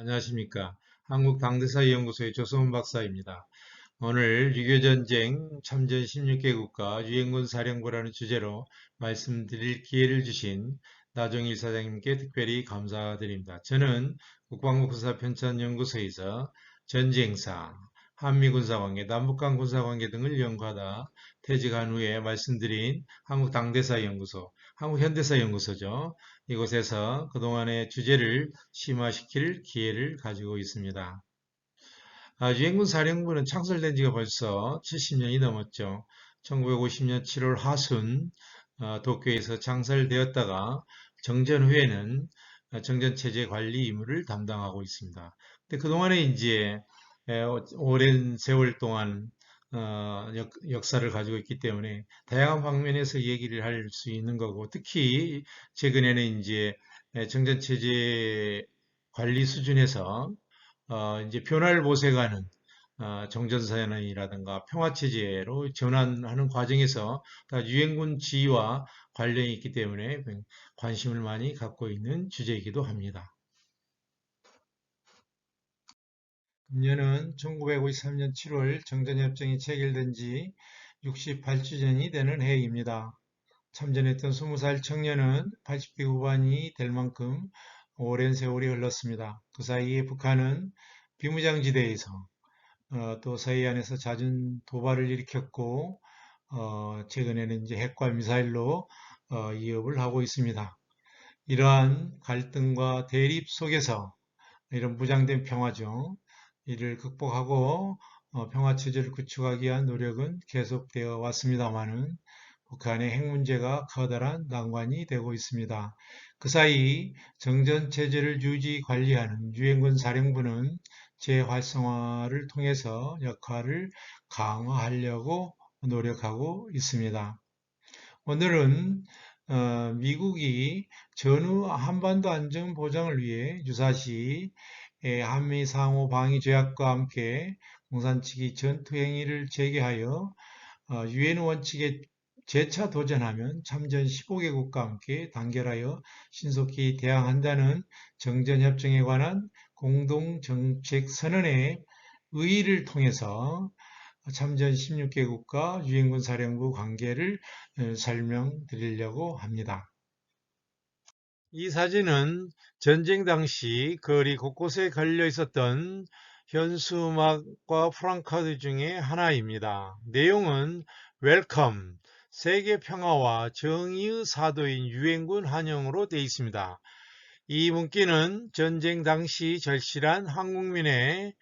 안녕하십니까. 한국당대사연구소의 조성훈 박사입니다. 오늘 유교전쟁 참전 16개국과 유엔군 사령부라는 주제로 말씀드릴 기회를 주신 나종일 사장님께 특별히 감사드립니다. 저는 국방부 군사편찬연구소에서 전쟁사, 한미군사관계, 남북한 군사관계 등을 연구하다 퇴직한 후에 말씀드린 한국당대사연구소, 한국현대사연구소죠. 이곳에서 그동안의 주제를 심화시킬 기회를 가지고 있습니다. 유엔군 사령부는 창설된 지가 벌써 70년이 넘었죠. 1950년 7월 하순 도쿄에서 창설되었다가 정전 후에는 정전체제 관리 임무를 담당하고 있습니다. 근데 그동안에 이제 오랜 세월 동안 역사를 가지고 있기 때문에 다양한 방면에서 얘기를 할 수 있는 거고, 특히 최근에는 이제 정전체제 관리 수준에서 이제 변화를 모색하는 정전사연이라든가 평화체제로 전환하는 과정에서 다 유엔군 지휘와 관련이 있기 때문에 관심을 많이 갖고 있는 주제이기도 합니다. 금년은 1953년 7월 정전협정이 체결된 지 68주년이 되는 해입니다. 참전했던 20살 청년은 80대 후반이 될 만큼 오랜 세월이 흘렀습니다. 그 사이에 북한은 비무장지대에서 또 서해안에서 잦은 도발을 일으켰고 최근에는 이제 핵과 미사일로 위협을 하고 있습니다. 이러한 갈등과 대립 속에서 이런 무장된 평화죠. 이를 극복하고 평화 체제를 구축하기 위한 노력은 계속되어 왔습니다마는 북한의 핵 문제가 커다란 난관이 되고 있습니다. 그 사이 정전 체제를 유지 관리하는 유엔군 사령부는 재활성화를 통해서 역할을 강화하려고 노력하고 있습니다. 오늘은 미국이 전후 한반도 안전 보장을 위해 유사시 한미 상호 방위 조약과 함께 공산 측이 전투 행위를 재개하여 유엔 원칙에 재차 도전하면 참전 15개국과 함께 단결하여 신속히 대항한다는 정전협정에 관한 공동정책 선언의 의의를 통해서 참전 16개국과 유엔군 사령부 관계를 설명드리려고 합니다. 이 사진은 전쟁 당시 거리 곳곳에 걸려 있었던 현수막과 프랑카드 중에 하나입니다. 내용은 웰컴, 세계 평화와 정의의 사도인 유엔군 환영으로 되어 있습니다. 이 문구는 전쟁 당시 절실한 한국민의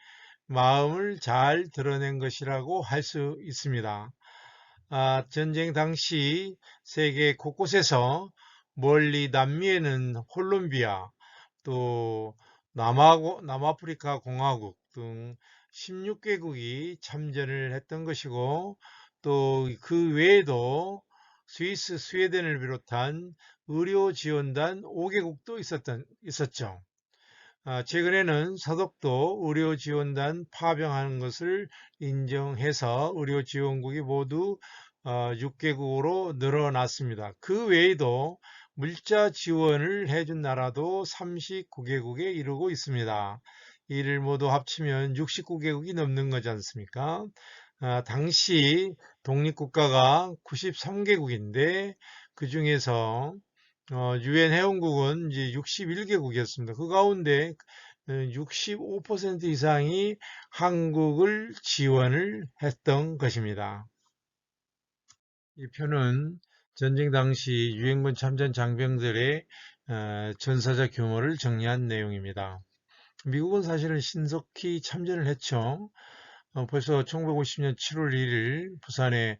마음을 잘 드러낸 것이라고 할 수 있습니다. 전쟁 당시 세계 곳곳에서 멀리 남미에는 콜롬비아, 또 남아프리카 공화국 등 16개국이 참전을 했던 것이고, 또 그 외에도 스위스, 스웨덴을 비롯한 의료 지원단 5개국도 있었죠. 최근에는 서독도 의료지원단 파병하는 것을 인정해서 의료지원국이 모두 6개국으로 늘어났습니다. 그 외에도 물자 지원을 해준 나라도 39개국에 이르고 있습니다. 이를 모두 합치면 69개국이 넘는 거지 않습니까? 당시 독립국가가 93개국인데 그 중에서 유엔 회원국은 이제 61개국이었습니다. 그 가운데 65% 이상이 한국을 지원을 했던 것입니다. 이 표는 전쟁 당시 유엔군 참전 장병들의 전사자 규모를 정리한 내용입니다. 미국은 사실은 신속히 참전을 했죠. 벌써 1950년 7월 1일 부산에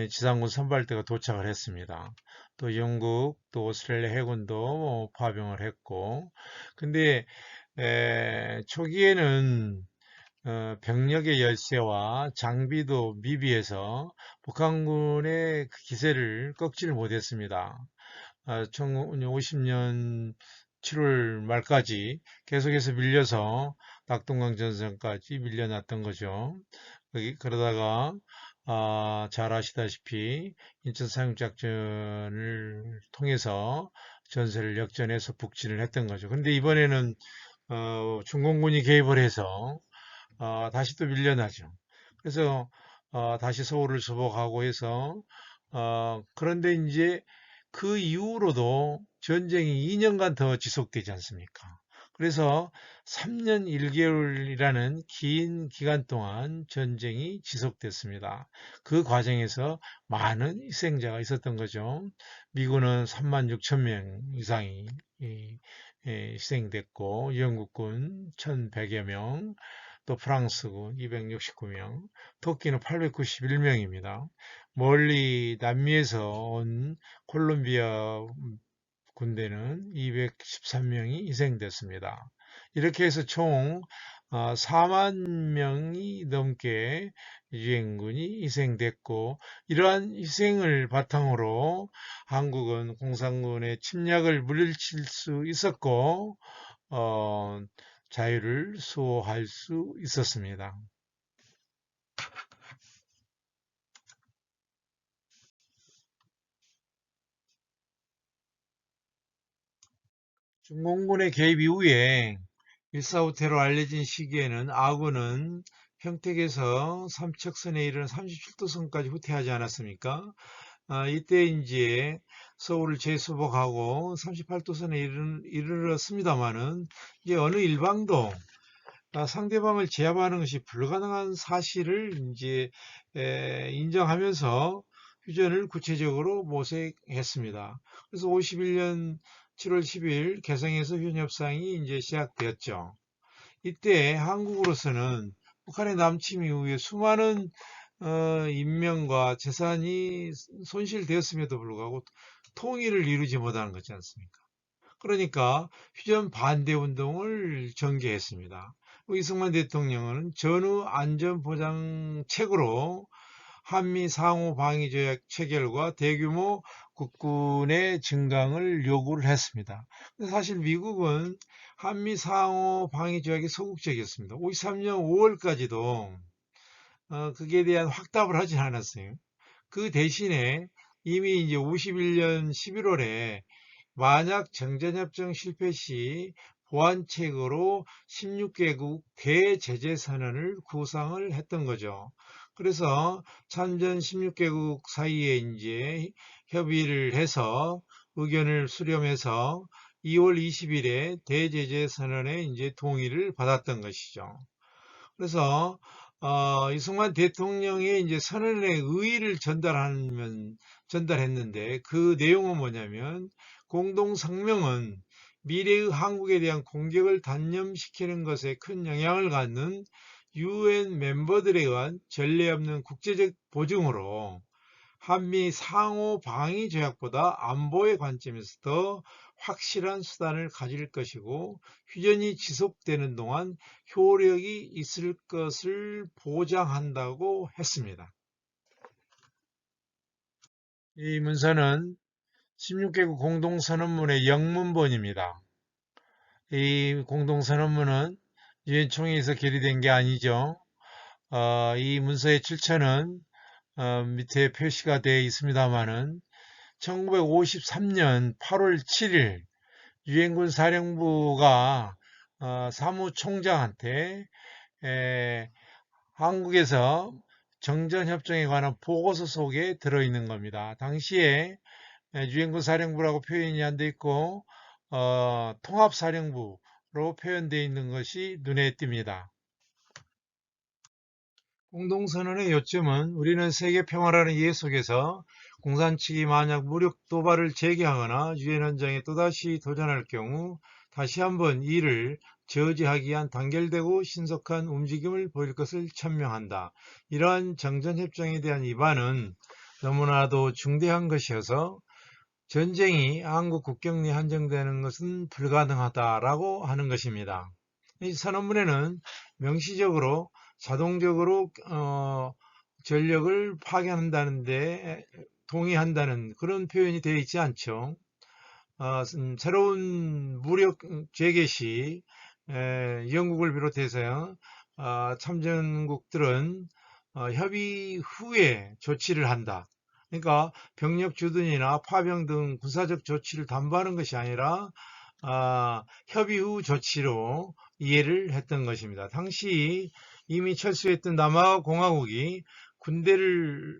지상군 선발대가 도착을 했습니다. 또 영국, 또 오스트레일리아 해군도 파병을 했고, 근데 초기에는 병력의 열세와 장비도 미비해서 북한군의 그 기세를 꺾지를 못했습니다. 1950년 7월 말까지 계속해서 밀려서 낙동강 전선까지 밀려났던 거죠. 그러다가 잘 아시다시피 인천 상륙작전을 통해서 전세를 역전해서 북진을 했던 거죠. 근데 이번에는 중공군이 개입을 해서 다시 또 밀려나죠. 그래서 다시 서울을 수복하고 해서 그런데 이제 그 이후로도 전쟁이 2년간 더 지속되지 않습니까? 그래서 3년 1개월이라는 긴 기간 동안 전쟁이 지속됐습니다. 그 과정에서 많은 희생자가 있었던 거죠. 미군은 3만 6천 명 이상이 희생됐고, 영국군 1,100여 명, 또 프랑스군 269명, 터키는 891명입니다. 멀리 남미에서 온 콜롬비아 군대는 213명이 희생됐습니다. 이렇게 해서 총 4만 명이 넘게 유엔군이 희생됐고, 이러한 희생을 바탕으로 한국은 공산군의 침략을 물리칠 수 있었고, 어, 자유를 수호할 수 있었습니다. 중공군의 개입 이후에 일사후퇴로 알려진 시기에는 아군은 평택에서 삼척선에 이르는 37도선까지 후퇴하지 않았습니까? 이때 이제 서울을 재수복하고 38도선에 이르렀습니다마는 이제 어느 일방도 상대방을 제압하는 것이 불가능한 사실을 이제 인정하면서 휴전을 구체적으로 모색했습니다. 그래서 51년 7월 10일 개성에서 휴전 협상이 이제 시작되었죠. 이때 한국으로서는 북한의 남침 이후에 수많은 인명과 재산이 손실되었음에도 불구하고 통일을 이루지 못하는 거지 않습니까? 그러니까 휴전 반대 운동을 전개했습니다. 이승만 대통령은 전후 안전보장책으로 한미 상호 방위 조약 체결과 대규모 국군의 증강을 요구를 했습니다. 사실 미국은 한미 상호 방위 조약에 소극적이었습니다. 53년 5월까지도 그에 대한 확답을 하지 않았어요. 그 대신에 이미 이제 51년 11월에 만약 정전협정 실패 시 보완책으로 16개국 대제재 선언을 구상을 했던 거죠. 그래서 참전 16개국 사이에 이제 협의를 해서 의견을 수렴해서 2월 20일에 대제재 선언에 이제 동의를 받았던 것이죠. 그래서 이승만 대통령의 이제 선언의 의의를 전달했는데 그 내용은 뭐냐면 공동 성명은 미래의 한국에 대한 공격을 단념시키는 것에 큰 영향을 갖는 유엔 멤버들에 의한 전례 없는 국제적 보증으로 한미 상호 방위 조약보다 안보의 관점에서 더 확실한 수단을 가질 것이고 휴전이 지속되는 동안 효력이 있을 것을 보장한다고 했습니다. 이 문서는 16개국 공동선언문의 영문본입니다. 이 공동선언문은 유엔 총회에서 결의된 게 아니죠. 이 문서의 출처는 밑에 표시가 되어 있습니다만은 1953년 8월 7일 유엔군 사령부가 사무총장한테 한국에서 정전협정에 관한 보고서 속에 들어있는 겁니다. 당시에 유엔군 사령부라고 표현이 안 돼 있고 통합사령부로 표현되어 있는 것이 눈에 띕니다. 공동선언의 요점은 우리는 세계평화라는 이해 속에서 공산 측이 만약 무력 도발을 재개하거나 유엔 헌장에 또다시 도전할 경우 다시 한번 이를 저지하기 위한 단결되고 신속한 움직임을 보일 것을 천명한다. 이러한 정전협정에 대한 위반은 너무나도 중대한 것이어서 전쟁이 한국 국경 내 한정되는 것은 불가능하다라고 하는 것입니다. 이 선언문에는 명시적으로 자동적으로 전력을 파견한다는데 동의한다는 그런 표현이 되어 있지 않죠. 새로운 무력 재개 시 영국을 비롯해서 참전국들은 협의 후에 조치를 한다. 그러니까 병력 주둔이나 파병 등 군사적 조치를 담보하는 것이 아니라 협의 후 조치로 이해를 했던 것입니다. 당시 이미 철수했던 남아공화국이 군대를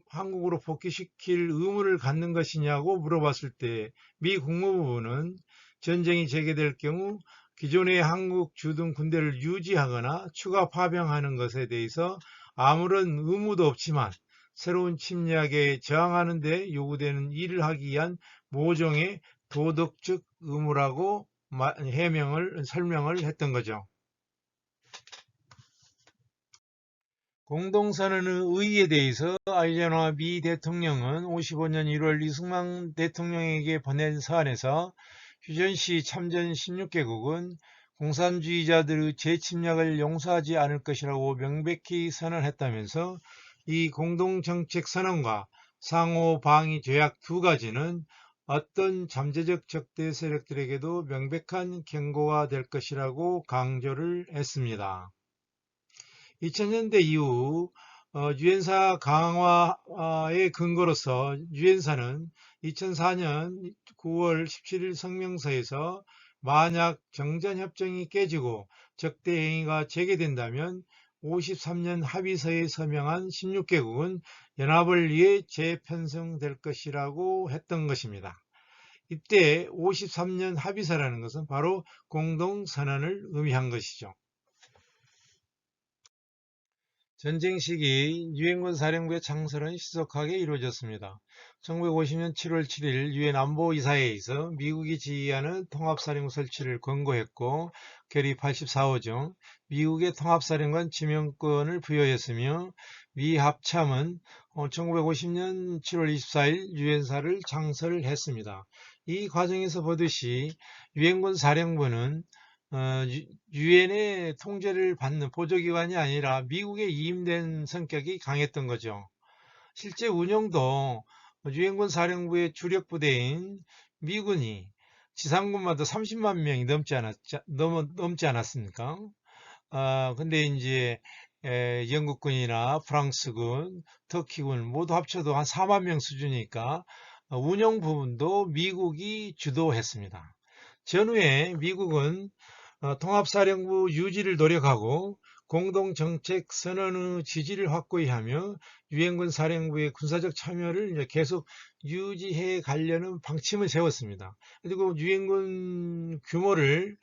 한국으로 복귀시킬 의무를 갖는 것이냐고 물어봤을 때 미 국무부는 전쟁이 재개될 경우 기존의 한국 주둔 군대를 유지하거나 추가 파병하는 것에 대해서 아무런 의무도 없지만 새로운 침략에 저항하는 데 요구되는 일을 하기 위한 모종의 도덕적 의무라고 설명을 했던 거죠. 공동선언의 의의에 대해서 아이젠호워 미 대통령은 55년 1월 이승만 대통령에게 보낸 서한에서 휴전시 참전 16개국은 공산주의자들의 재침략을 용서하지 않을 것이라고 명백히 선언했다면서 이 공동정책선언과 상호방위 조약 두 가지는 어떤 잠재적 적대 세력들에게도 명백한 경고가 될 것이라고 강조를 했습니다. 2000년대 이후 유엔사 강화의 근거로서 유엔사는 2004년 9월 17일 성명서에서 만약 정전협정이 깨지고 적대 행위가 재개된다면 53년 합의서에 서명한 16개국은 연합을 위해 재편성될 것이라고 했던 것입니다. 이때 53년 합의서라는 것은 바로 공동선언을 의미한 것이죠. 전쟁 시기 유엔군 사령부의 창설은 신속하게 이루어졌습니다. 1950년 7월 7일 유엔 안보이사회에서 미국이 지휘하는 통합사령부 설치를 권고했고 결의 84호 중 미국의 통합사령관 지명권을 부여했으며 미 합참은 1950년 7월 24일 유엔사를 창설했습니다. 이 과정에서 보듯이 유엔군 사령부는 유엔의 통제를 받는 보조기관이 아니라 미국에 위임된 성격이 강했던 거죠. 실제 운영도 유엔군 사령부의 주력 부대인 미군이 지상군마다 30만 명이 넘지 않았습니까? 근데 이제 영국군이나 프랑스군, 터키군 모두 합쳐도 한 4만 명 수준이니까 운영 부분도 미국이 주도했습니다. 전후에 미국은 통합사령부 유지를 노력하고 공동정책 선언의 지지를 확고히 하며 유엔군 사령부의 군사적 참여를 계속 유지해 가려는 방침을 세웠습니다. 그리고 유엔군 규모를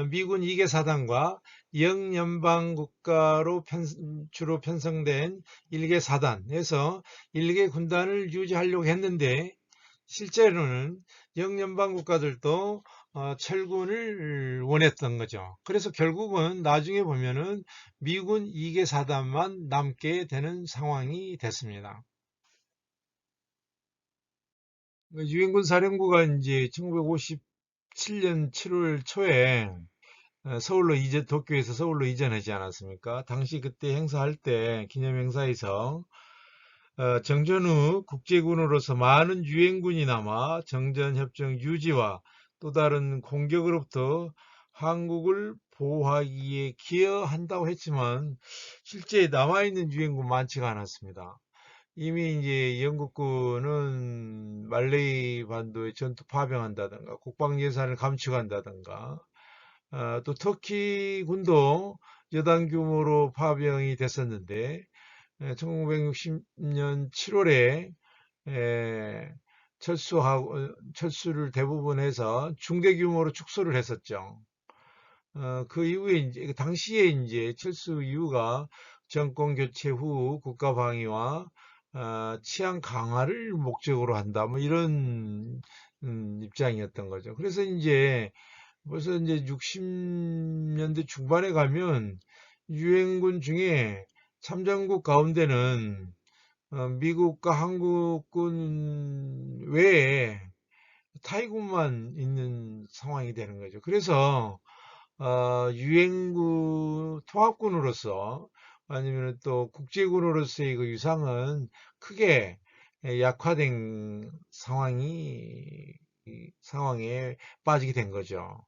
미군 2개 사단과 영연방 국가로 주로 편성된 1개 사단에서 1개 군단을 유지하려고 했는데 실제로는 영연방 국가들도 철군을 원했던 거죠. 그래서 결국은 나중에 보면은 미군 2개 사단만 남게 되는 상황이 됐습니다. 유엔군 사령부가 이제 1957년 7월 초에 도쿄에서 서울로 이전하지 않았습니까? 당시 그때 행사할 때 기념행사에서 정전 후 국제군으로서 많은 유엔군이 남아 정전협정 유지와 또 다른 공격으로부터 한국을 보호하기에 기여한다고 했지만 실제 남아있는 유엔군 많지가 않았습니다. 이미 이제 영국군은 말레이 반도에 전투 파병한다든가 국방 예산을 감축한다든가 또 터키 군도 여당 규모로 파병이 됐었는데 1960년 7월에 철수를 대부분 해서 중대 규모로 축소를 했었죠. 그 이후에 이제 당시에 이제 철수 이유가 정권 교체 후 국가 방위와 치안 강화를 목적으로 한다. 뭐 이런 입장이었던 거죠. 그래서 이제 벌써 이제 60년대 중반에 가면 유엔군 중에 참전국 가운데는 미국과 한국군 외에 타이군만 있는 상황이 되는 거죠. 그래서 유엔군 통합군으로서 아니면 또 국제군으로서의 그 유상은 크게 약화된 상황에 빠지게 된 거죠.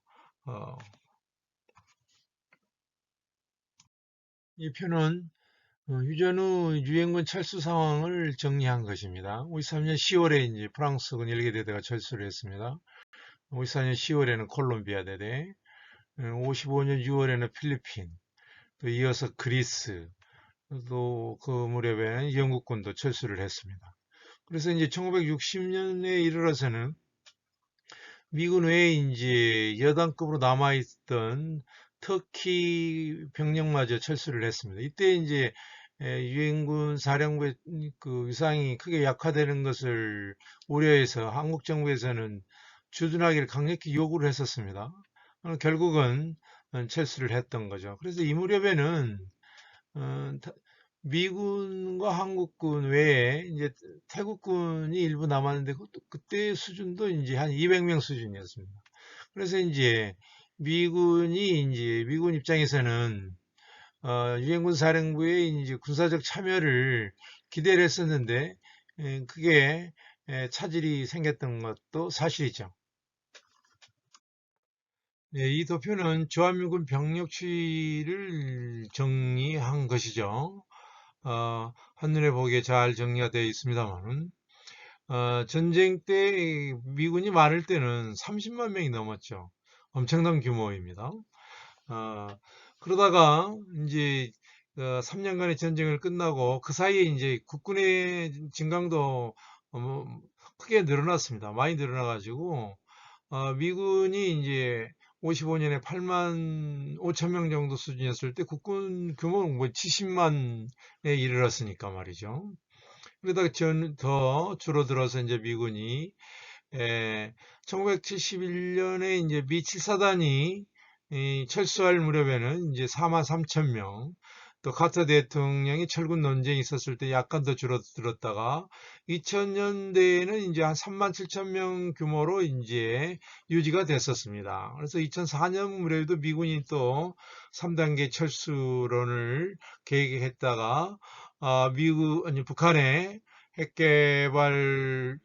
이 표는 휴전 후 유엔군 철수 상황을 정리한 것입니다. 53년 10월에 이제 프랑스군 1개 대대가 철수를 했습니다. 54년 10월에는 콜롬비아 대대, 55년 6월에는 필리핀, 또 이어서 그리스, 또 그 무렵에는 영국군도 철수를 했습니다. 그래서 이제 1960년에 이르러서는 미군 외에 이제 여단급으로 남아있던 터키 병력마저 철수를 했습니다. 이때 이제 유엔군 사령부의 그 위상이 크게 약화되는 것을 우려해서 한국 정부에서는 주둔하기를 강력히 요구를 했었습니다. 결국은 철수를 했던 거죠. 그래서 이 무렵에는 어, 미군과 한국군 외에 이제 태국군이 일부 남았는데 그때 수준도 이제 한 200명 수준이었습니다. 그래서 이제 미군 입장에서는 유엔군 사령부의 이제 군사적 참여를 기대를 했었는데 그게 차질이 생겼던 것도 사실이죠. 네, 이 도표는 주한미군 병력 추이를 정리한 것이죠. 한눈에 보기에 잘 정리가 되어 있습니다만은, 전쟁 때 미군이 많을 때는 30만 명이 넘었죠. 엄청난 규모입니다. 어, 그러다가 이제 3년간의 전쟁을 끝나고 그 사이에 이제 국군의 진강도 크게 늘어났습니다. 많이 늘어나가지고 미군이 이제 55년에 8만 5천 명 정도 수준이었을 때 국군 규모는 뭐 70만에 이르렀으니까 말이죠. 그러다가 더 줄어들어서 이제 미군이 1971년에 이제 미 7사단이 철수할 무렵에는 이제 4만 3천 명, 또 카터 대통령이 철군 논쟁이 있었을 때 약간 더 줄어들었다가 2000년대에는 이제 한 3만 7천 명 규모로 이제 유지가 됐었습니다. 그래서 2004년 무렵에도 미군이 또 3단계 철수론을 계획했다가 아니 북한의 핵 개발로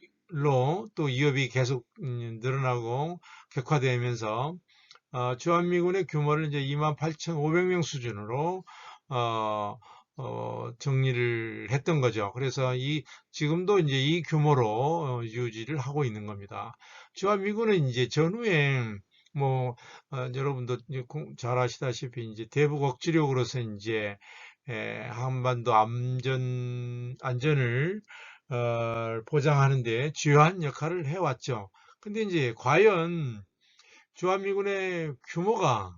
또 위협이 계속 늘어나고 격화되면서 주한미군의 규모를 이제 28,500명 수준으로 어, 정리를 했던 거죠. 그래서 지금도 이제 이 규모로 유지를 하고 있는 겁니다. 주한미군은 이제 전후에 뭐 여러분도 이제 잘 아시다시피 이제 대북 억지력으로서 이제 한반도 안전을 보장하는 데 주요한 역할을 해왔죠. 근데 이제 과연 주한미군의 규모가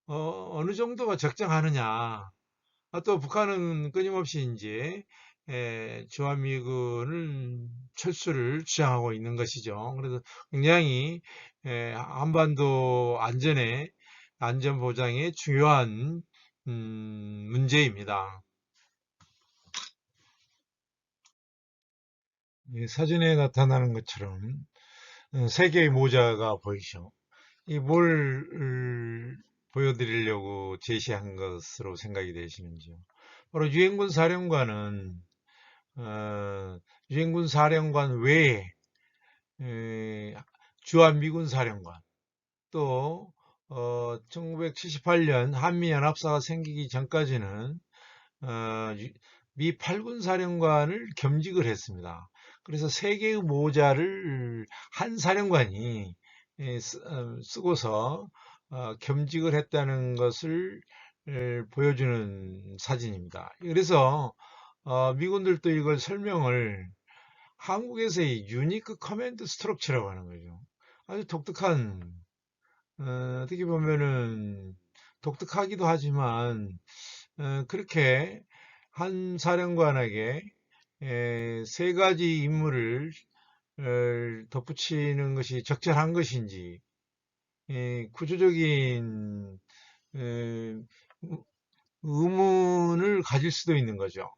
어느 정도가 적정하느냐. 또 북한은 끊임없이 이제 주한미군을 철수를 주장하고 있는 것이죠. 그래서 굉장히 한반도 안전 보장에 중요한 문제입니다. 사진에 나타나는 것처럼 세 개의 모자가 보이죠. 이 뭘 보여드리려고 제시한 것으로 생각이 되시는지요? 바로 유엔군 사령관 외에 주한미군 사령관 또 1978년 한미연합사가 생기기 전까지는 어, 미 8군 사령관을 겸직을 했습니다. 그래서 세 개의 모자를 한 사령관이 쓰고서 겸직을 했다는 것을 보여주는 사진입니다. 그래서 미군들도 이걸 설명을 한국에서의 유니크 커맨드 스트럭처라고 하는 거죠. 아주 독특한 어떻게 보면은 독특하기도 하지만 그렇게 한 사령관에게 세 가지 임무를 덧붙이는 것이 적절한 것인지 구조적인 에, 의문을 가질 수도 있는 거죠.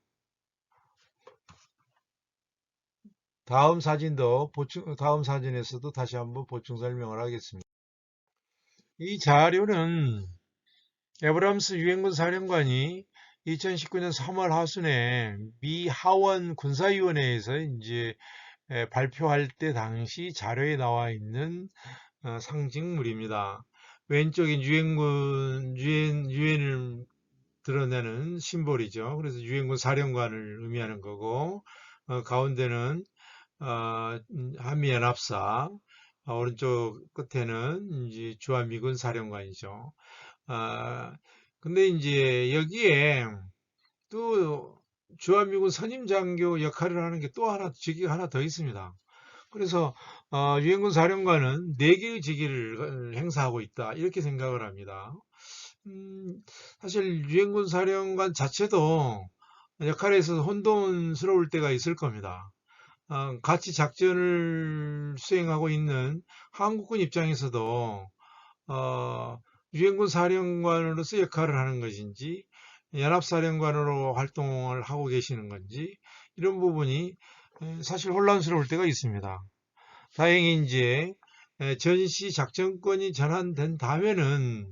다음 사진에서도 다시 한번 보충 설명을 하겠습니다. 이 자료는 에브람스 유엔군 사령관이 2019년 3월 하순에 미 하원 군사위원회에서 이제 발표할 때 당시 자료에 나와 있는 상징물입니다. 왼쪽인 유엔을 드러내는 심볼이죠. 그래서 유엔군 사령관을 의미하는 거고, 가운데는 한미연합사, 오른쪽 끝에는 이제 주한미군 사령관이죠. 아, 근데 이제 여기에 또 주한미군 선임장교 역할을 하는 게 또 하나, 직위가 하나 더 있습니다. 그래서 유엔군 사령관은 4개의 직위를 행사하고 있다. 이렇게 생각을 합니다. 음, 사실 유엔군 사령관 자체도 역할에 있어서 혼돈스러울 때가 있을 겁니다. 같이 작전을 수행하고 있는 한국군 입장에서도 유엔군 사령관으로서 역할을 하는 것인지 연합사령관으로 활동을 하고 계시는 건지 이런 부분이 사실 혼란스러울 때가 있습니다. 다행히 이제 전시 작전권이 전환된 다음에는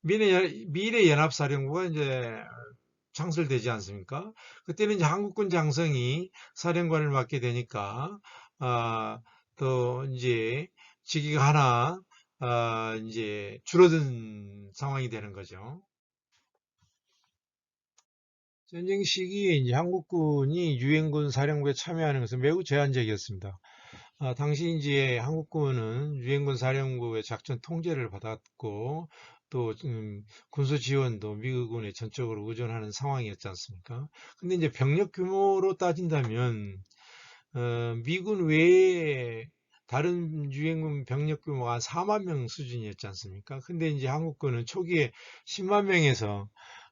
미래 연합사령부가 이제 창설되지 않습니까? 그때는 이제 한국군 장성이 사령관을 맡게 되니까 또 이제 직위가 하나 이제 줄어든 상황이 되는 거죠. 전쟁 시기에 이제 한국군이 유엔군 사령부에 참여하는 것은 매우 제한적이었습니다. 당시 이제 한국군은 유엔군 사령부의 작전 통제를 받았고 또 군수 지원도 미국군에 전적으로 의존하는 상황이었지 않습니까? 근데 이제 병력 규모로 따진다면 미군 외에 다른 유엔군 병력 규모가 한 4만 명 수준이었지 않습니까? 근데 이제 한국군은 초기에 10만 명에서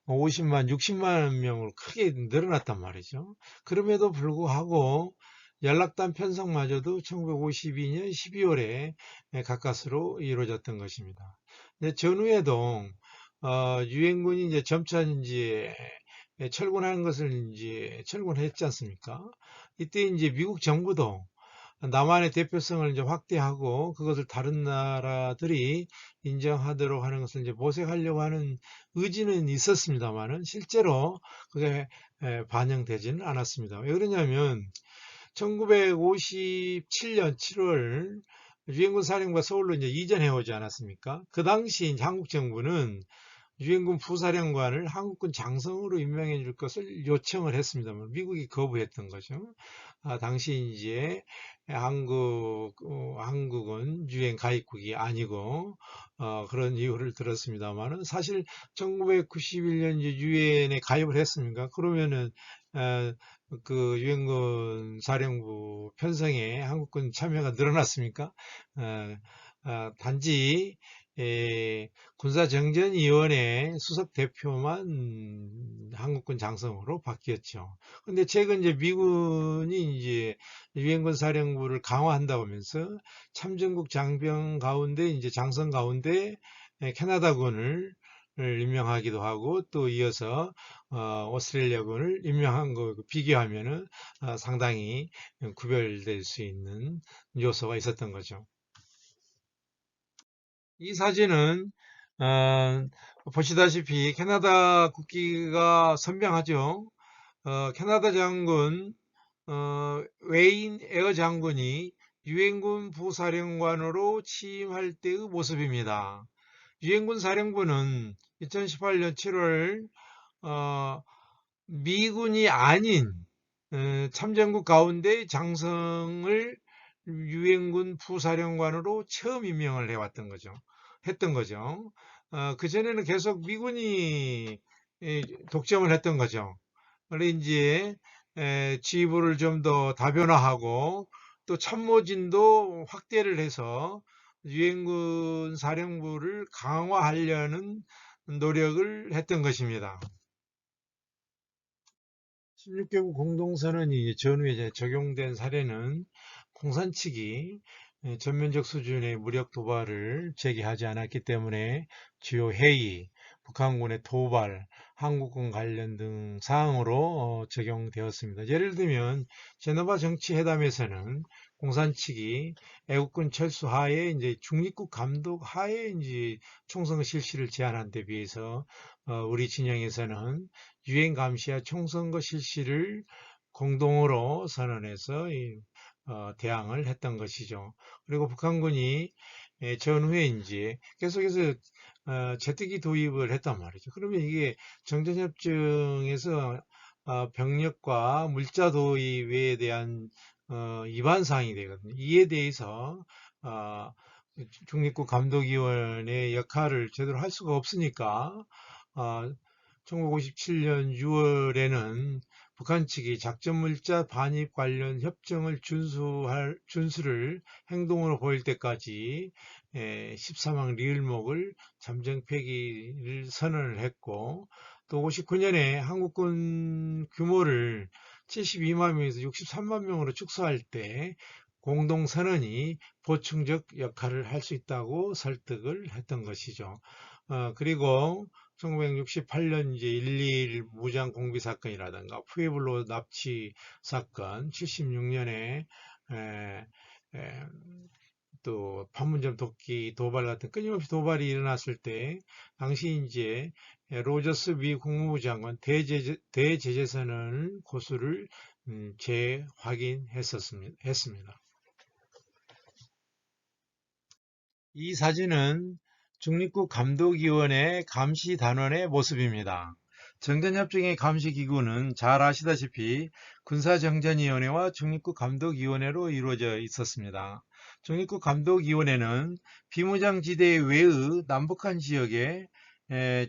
50만, 60만 명으로 크게 늘어났단 말이죠. 그럼에도 불구하고 연락단 편성마저도 1952년 12월에 가까스로 이루어졌던 것입니다. 근데 전후에도 유엔군이 이제 점차 이제 철군하는 것을 이제 철군했지 않습니까? 이때 이제 미국 정부도 남한의 대표성을 이제 확대하고 그것을 다른 나라들이 인정하도록 하는 것을 이제 모색하려고 하는 의지는 있었습니다만은 실제로 그게 반영되지는 않았습니다. 왜 그러냐면 1957년 7월 유엔군 사령부가 서울로 이제 이전해 오지 않았습니까? 그 당시 이제 한국 정부는 유엔군 부사령관을 한국군 장성으로 임명해 줄 것을 요청을 했습니다만 미국이 거부했던 거죠. 당시 이제 한국은 유엔 가입국이 아니고 그런 이유를 들었습니다만은 사실 1991년 이제 유엔에 가입을 했습니까? 그러면은 어, 그 유엔군 사령부 편성에 한국군 참여가 늘어났습니까? 어, 단지 군사정전위원회 수석 대표만 한국군 장성으로 바뀌었죠. 근데 최근 이제 미군이 이제 유엔군 사령부를 강화한다고 하면서 참전국 장병 가운데 이제 장성 가운데 캐나다군을 임명하기도 하고 또 이어서 오스트레일리아군을 임명한 거 비교하면은 상당히 구별될 수 있는 요소가 있었던 거죠. 이 사진은 어, 보시다시피 캐나다 국기가 선명하죠. 캐나다 장군 웨인 에어 장군이 유엔군 부사령관으로 취임할 때의 모습입니다. 유엔군 사령부는 2018년 7월 미군이 아닌 참전국 가운데 장성을 유엔군 부사령관으로 처음 임명을 해왔던 거죠. 했던 거죠. 그전에는 계속 미군이 독점을 했던 거죠. 그래 이제 지휘부를 좀 더 다변화하고 또 참모진도 확대를 해서 유엔군 사령부를 강화하려는 노력을 했던 것입니다. 16개국 공동선언이 전후에 이제 적용된 사례는 공산 측이 전면적 수준의 무력 도발을 제기하지 않았기 때문에 주요 회의, 북한군의 도발, 한국군 관련 등 사항으로 적용되었습니다. 예를 들면 제네바 정치회담에서는 공산 측이 애국군 철수 하에 이제 중립국 감독 하에 이제 총선 실시를 제안한 데 비해서 우리 진영에서는 유엔 감시와 총선거 실시를 공동으로 선언해서 대항을 했던 것이죠. 그리고 북한군이 전후에 이제 계속해서 제트기 도입을 했단 말이죠. 그러면 이게 정전협정에서 병력과 물자 도입에 대한 위반 사항이 되거든요. 이에 대해서 어, 중립국감독위원회의 역할을 제대로 할 수가 없으니까 1957년 6월에는 북한 측이 작전물자 반입 관련 협정을 준수를 행동으로 보일 때까지 13항 리을목을 잠정 폐기를 선언을 했고, 또 59년에 한국군 규모를 72만 명에서 63만 명으로 축소할 때 공동선언이 보충적 역할을 할 수 있다고 설득을 했던 것이죠. 그리고 1968년 이제 1.21 무장 공비 사건이라든가 푸에블로 납치 사건, 76년에 또 판문점 도끼 도발 같은 끊임없이 도발이 일어났을 때 당시 이제 로저스 미 국무부 장관 대제재선언 고수를 재확인했습니다. 이 사진은 중립국감독위원회 감시단원의 모습입니다. 정전협정의 감시기구는 잘 아시다시피 군사정전위원회와 중립국감독위원회로 이루어져 있었습니다. 중립국감독위원회는 비무장지대 외의 남북한 지역에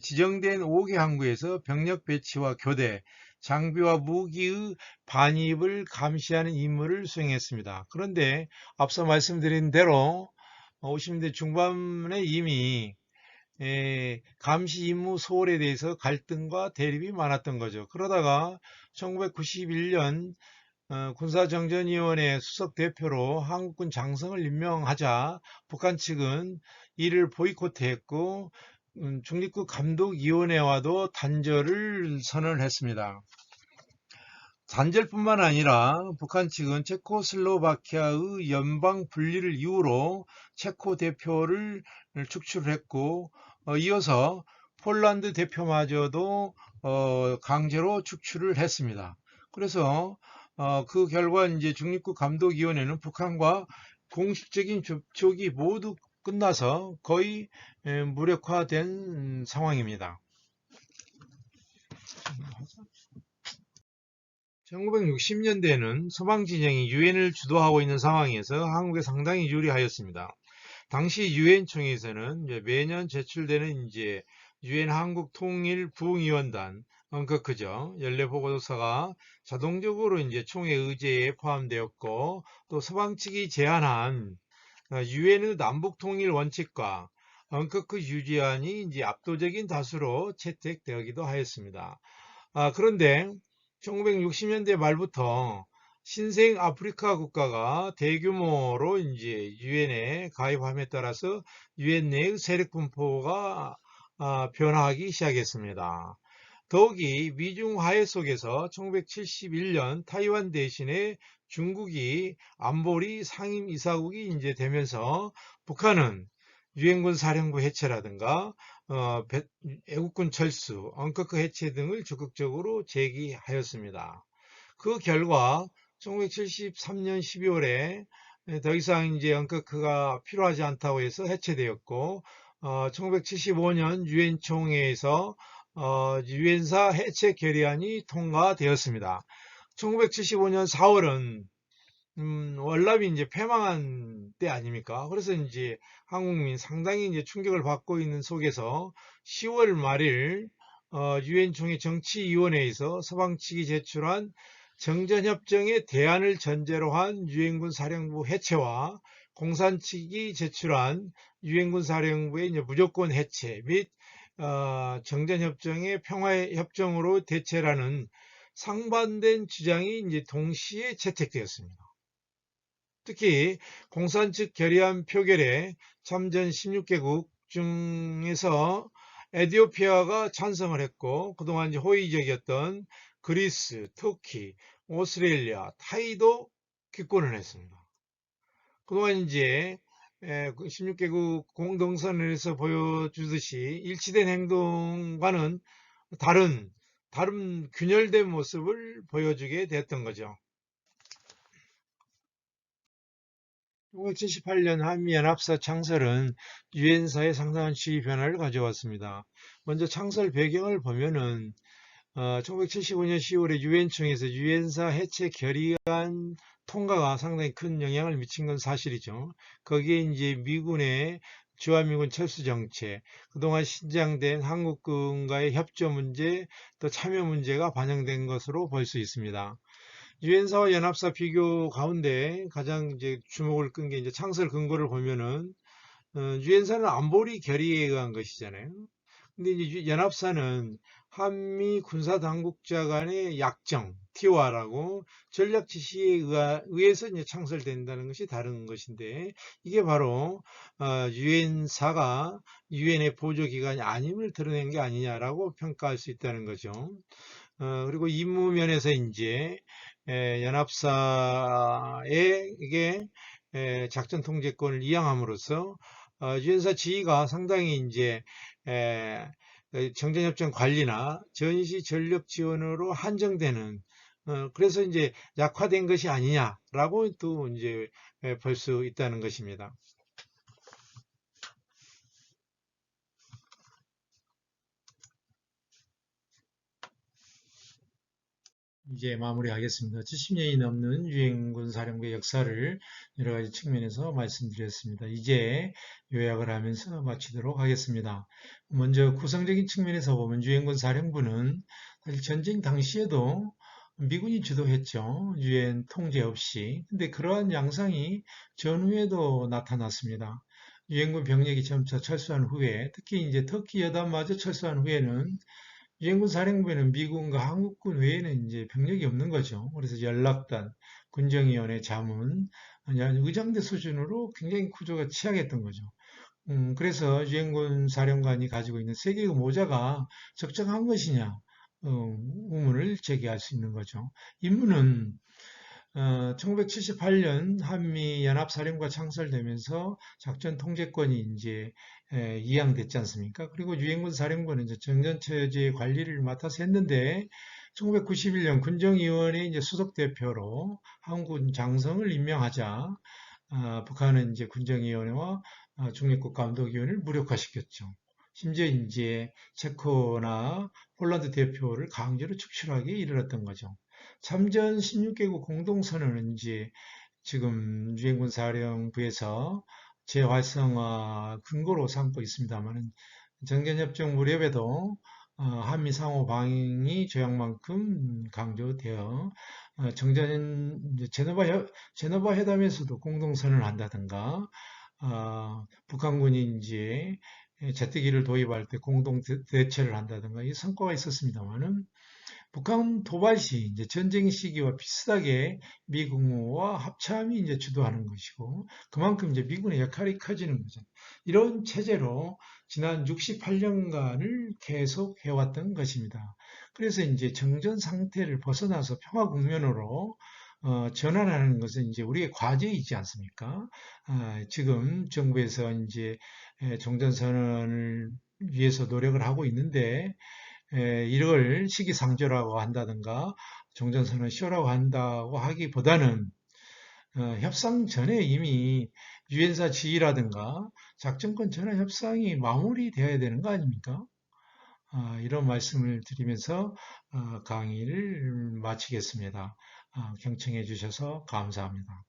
지정된 5개 항구에서 병력 배치와 교대, 장비와 무기의 반입을 감시하는 임무를 수행했습니다. 그런데 앞서 말씀드린 대로 50년대 중반에 이미 감시 임무 소홀에 대해서 갈등과 대립이 많았던 거죠. 그러다가 1991년 군사정전위원회 수석 대표로 한국군 장성을 임명하자 북한 측은 이를 보이콧했고 중립국감독위원회와도 단절을 선언했습니다. 단절뿐만 아니라 북한 측은 체코슬로바키아의 연방 분리를 이유로 체코 대표를 축출했고 이어서 폴란드 대표마저도 강제로 축출을 했습니다. 그래서 그 결과 이제 중립국감독위원회는 북한과 공식적인 접촉이 모두 끝나서 거의 무력화된 상황입니다. 1960년대에는 서방 진영이 유엔을 주도하고 있는 상황에서 한국에 상당히 유리하였습니다. 당시 유엔총회에서는 매년 제출되는 이제 유엔 한국 통일 부응위원단 UNCC죠. 연례 보고서가 자동적으로 이제 총회 의제에 포함되었고, 또 서방 측이 제안한 유엔의 남북 통일 원칙과 UNCC 유지안이 이제 압도적인 다수로 채택되기도 하였습니다. 그런데 1960년대 말부터 신생 아프리카 국가가 대규모로 이제 유엔에 가입함에 따라서 유엔 내의 세력 분포가 변화하기 시작했습니다. 더욱이 미중 화해 속에서 1971년 타이완 대신에 중국이 안보리 상임이사국이 이제 되면서 북한은 유엔군 사령부 해체라든가 애국군 철수, 언커크 해체 등을 적극적으로 제기하였습니다. 그 결과 1973년 12월에 더 이상 이제 언커크가 필요하지 않다고 해서 해체되었고, 1975년 유엔 총회에서 유엔사 해체 결의안이 통과되었습니다. 1975년 4월은 월남이 이제 패망한 때 아닙니까? 그래서 이제 한국민 상당히 이제 충격을 받고 있는 속에서 10월 말일 유엔 총회 정치위원회에서 서방 측이 제출한 정전협정의 대안을 전제로 한 유엔군 사령부 해체와 공산 측이 제출한 유엔군 사령부의 이제 무조건 해체 및 정전협정의 평화협정으로 대체라는 상반된 주장이 이제 동시에 채택되었습니다. 특히 공산 측 결의안 표결에 참전 16개국 중에서 에티오피아가 찬성을 했고, 그동안 이제 호의적이었던 그리스, 터키, 오스트레일리아, 타이도 기권을 했습니다. 그동안 이제 16개국 공동선언에서 보여주듯이 일치된 행동과는 다른 균열된 모습을 보여주게 됐던 거죠. 1978년 한미연합사 창설은 유엔사에 상당한 지위 변화를 가져왔습니다. 먼저 창설 배경을 보면은 1975년 10월에 유엔청에서 유엔사 해체 결의안 통과가 상당히 큰 영향을 미친 건 사실이죠. 거기에 이제 미군의 주한미군 철수 정책, 그동안 신장된 한국군과의 협조 문제, 또 참여 문제가 반영된 것으로 볼 수 있습니다. 유엔사와 연합사 비교 가운데 가장 이제 주목을 끈 게 이제 창설 근거를 보면은 유엔사는 안보리 결의에 의한 것이잖아요. 근데 이제 연합사는 한미 군사 당국자 간의 약정, TOR하고 전략 지시에 의해서 이제 창설된다는 것이 다른 것인데 이게 바로 유엔사가 유엔의 보조 기관이 아님을 드러낸 게 아니냐라고 평가할 수 있다는 거죠. 그리고 임무 면에서 이제 연합사에게 작전 통제권을 이양함으로써 유엔사 지휘가 상당히 이제 에, 정전협정 관리나 전시 전력 지원으로 한정되는 그래서 이제 약화된 것이 아니냐라고 또 이제 볼 수 있다는 것입니다. 이제 마무리하겠습니다. 70년이 넘는 유엔군 사령부의 역사를 여러 가지 측면에서 말씀드렸습니다. 이제 요약을 하면서 마치도록 하겠습니다. 먼저 구성적인 측면에서 보면 유엔군 사령부는 사실 전쟁 당시에도 미군이 주도했죠. 유엔 통제 없이. 근데 그러한 양상이 전후에도 나타났습니다. 유엔군 병력이 점차 철수한 후에, 특히 이제 터키 여단마저 철수한 후에는 유엔군 사령부에는 미군과 한국군 외에는 이제 병력이 없는 거죠. 그래서 연락단, 군정위원회 자문, 의장대 수준으로 굉장히 구조가 취약했던 거죠. 그래서 유엔군 사령관이 가지고 있는 세계의 모자가 적정한 것이냐, 의문을 제기할 수 있는 거죠. 임무는 1978년 한미 연합사령부가 창설되면서 작전 통제권이 이제 이양됐지 않습니까? 그리고 유엔군 사령부는 이제 정전체제 관리를 맡아서 했는데 1991년 군정위원회 이제 수석 대표로 한군 장성을 임명하자 북한은 이제 군정위원회와 중립국 감독위원회를 무력화시켰죠. 심지어 이제 체코나 폴란드 대표를 강제로 축출하기에 이르렀던 거죠. 참전 16개국 공동선언은 이제 지금 유엔군 사령부에서 재활성화 근거로 삼고 있습니다만 정전협정 무렵에도 한미 상호 방위 조약만큼 강조되어 정전 제노바 회담에서도 공동선언을 한다든가 북한군이 이제 제트기를 도입할 때 공동 대처를 한다든가 이 성과가 있었습니다만은 북한 도발시 이제 전쟁 시기와 비슷하게 미국과 합참이 이제 주도하는 것이고 그만큼 이제 미군의 역할이 커지는 거죠. 이런 체제로 지난 68년간을 계속 해왔던 것입니다. 그래서 이제 정전 상태를 벗어나서 평화 국면으로 전환하는 것은 이제 우리의 과제이지 않습니까? 지금 정부에서 이제 종전선언을 위해서 노력을 하고 있는데 이걸 시기상조라고 한다든가 종전선언 쇼라고 한다고 하기보다는 협상 전에 이미 유엔사 지휘라든가 작전권 전환 협상이 마무리되어야 되는 거 아닙니까? 이런 말씀을 드리면서 강의를 마치겠습니다. 경청해 주셔서 감사합니다.